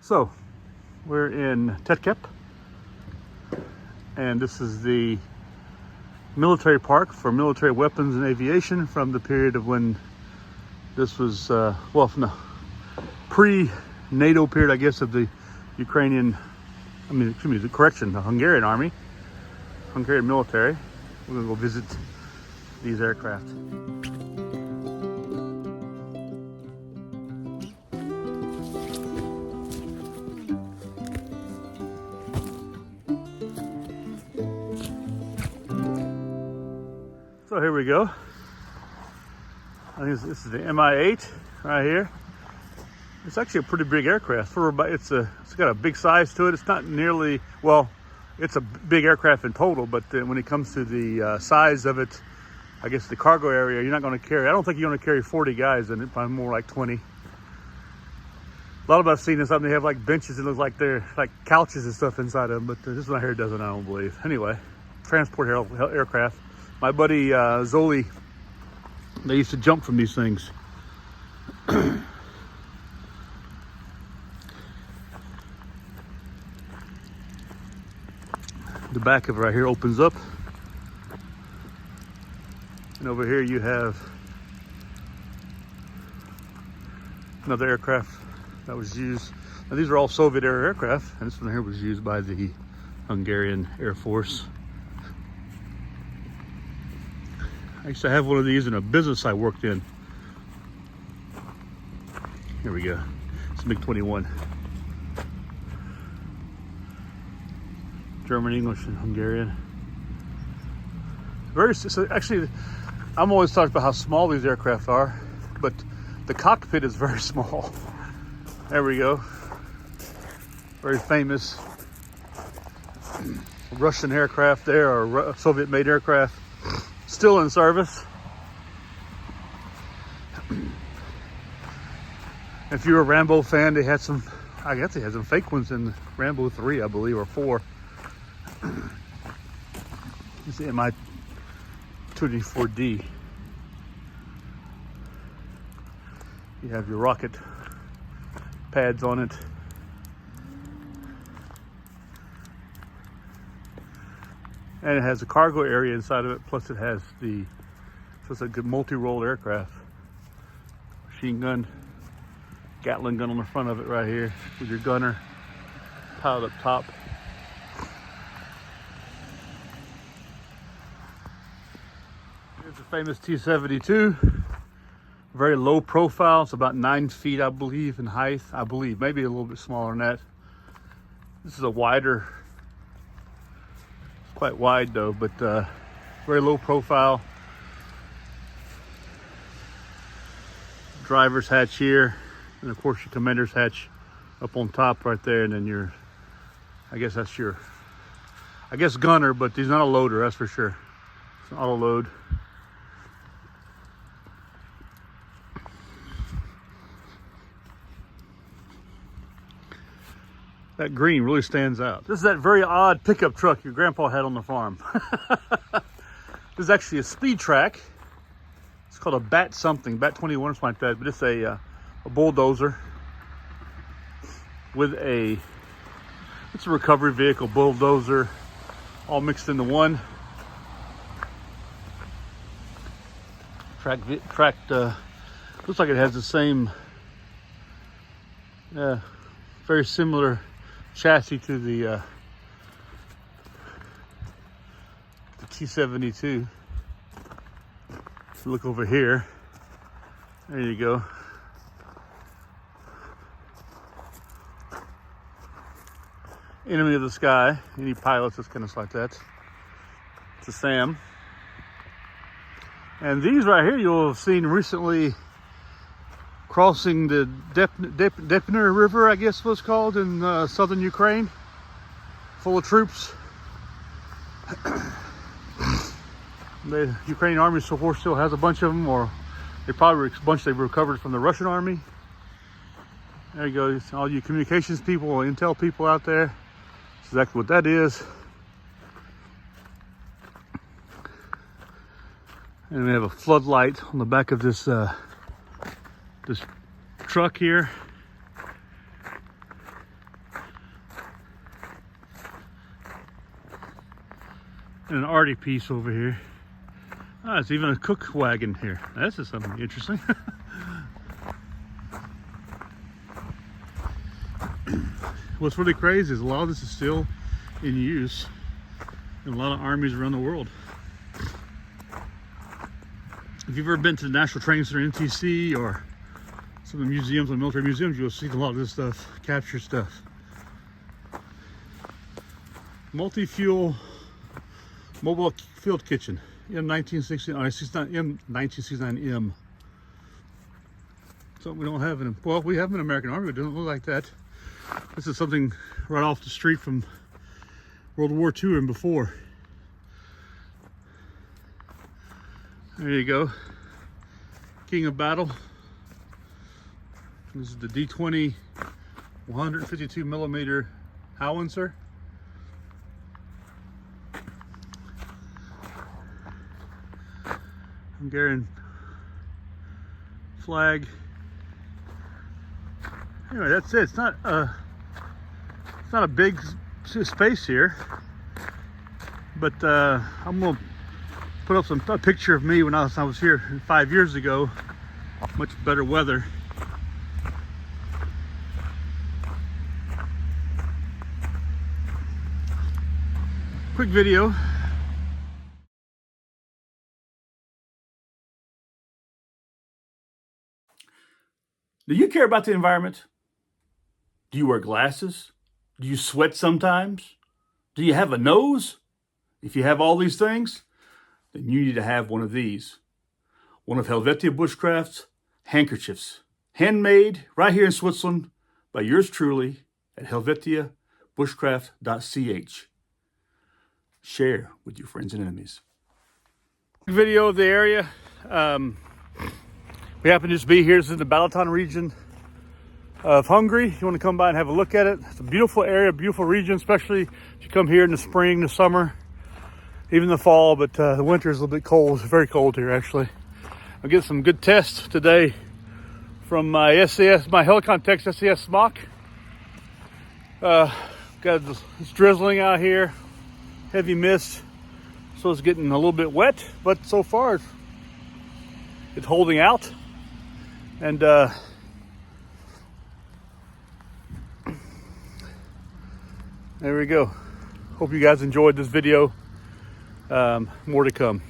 So, we're in Tetkep, and this is the military park for military weapons and aviation from the period of when this was, from the pre-NATO period, I guess, of the Hungarian army, Hungarian military. We're gonna go visit these aircraft. So here we go. I think this is the Mi-8 right here. It's actually a pretty big aircraft. It's got a big size to it. It's not nearly, well, it's a big aircraft in total, but when it comes to the size of it, I guess the cargo area, you're not going to carry, I don't think you're going to carry 40 guys in it, probably more like 20. A lot of us have seen this, they have like benches, it looks like they're like couches and stuff inside of them, but this one here doesn't, I don't believe. Anyway, transport aircraft. My buddy Zoli, they used to jump from these things. The back of it right here opens up. And over here you have another aircraft that was used. Now these are all Soviet era aircraft, and this one here was used by the Hungarian Air Force. I used to have one of these in a business I worked in. Here we go. It's a MiG-21. German, English, and Hungarian. Actually, I'm always talking about how small these aircraft are, but the cockpit is very small. There we go. Very famous Russian aircraft there, or Soviet-made aircraft. Still in service. If you're a Rambo fan, they had some, I guess they had some fake ones in Rambo 3, I believe, or 4. It's the Mi-24D. You have your rocket pads on it. And it has a cargo area inside of it, plus it has so it's a good multi-role aircraft. Machine gun, Gatling gun on the front of it right here, with your gunner piled up top. Here's the famous T-72. Very low profile, it's about 9 feet, I believe, in height. I believe, maybe a little bit smaller than that. This is a wider, quite wide though, but very low profile. Driver's hatch here, and of course your commander's hatch up on top right there, and then that's your gunner, but he's not a loader, that's for sure. It's an auto load. That green really stands out. This is that very odd pickup truck your grandpa had on the farm. This is actually a speed track. It's called a Bat something, Bat 21 or something like that, but it's a bulldozer with it's a recovery vehicle, bulldozer, all mixed into one. Looks like it has the same, very similar chassis to the T-72. Look over here. There you go. Enemy of the sky. Any pilots, it's kind of like that. It's a SAM. And these right here you'll have seen recently crossing the Dnieper River, I guess was called, in southern Ukraine, full of troops. The Ukrainian army force still has a bunch of them, or they probably a bunch they've recovered from the Russian army. There you go, all you communications people, intel people out there. That's exactly what that is. And we have a floodlight on the back of this this truck here. And an arty piece over here. Ah, it's even a cook wagon here. This is something interesting. What's really crazy is a lot of this is still in use in a lot of armies around the world. If you've ever been to the National Training Center, NTC, or some of the museums, like military museums, you'll see a lot of this stuff, captured stuff. Multi-fuel mobile field kitchen, M1969M. Something we don't have in, well, we have in American Army, but it doesn't look like that. This is something right off the street from World War II and before. There you go. King of Battle. This is the D20 152 millimeter howitzer. Hungarian flag. Anyway, that's it. It's not a big space here, but I'm gonna put up a picture of me when I was here 5 years ago. Much better weather. Quick video. Do you care about the environment? Do you wear glasses? Do you sweat sometimes? Do you have a nose? If you have all these things, then you need to have one of these. One of Helvetia Bushcraft's handkerchiefs. Handmade right here in Switzerland by yours truly at helvetiabushcraft.ch. Share with your friends and enemies. Video of the area. We happen to just be here. This is the Balaton region of Hungary. If you want to come by and have a look at it, it's a beautiful area, beautiful region, especially if you come here in the spring, the summer, even the fall, but the winter is a little bit cold. It's very cold here, actually. I'll get some good tests today from my Helicontext SAS Smock. It's drizzling out here, heavy mist, so it's getting a little bit wet, but so far it's holding out. And there we go. Hope you guys enjoyed this video. More to come.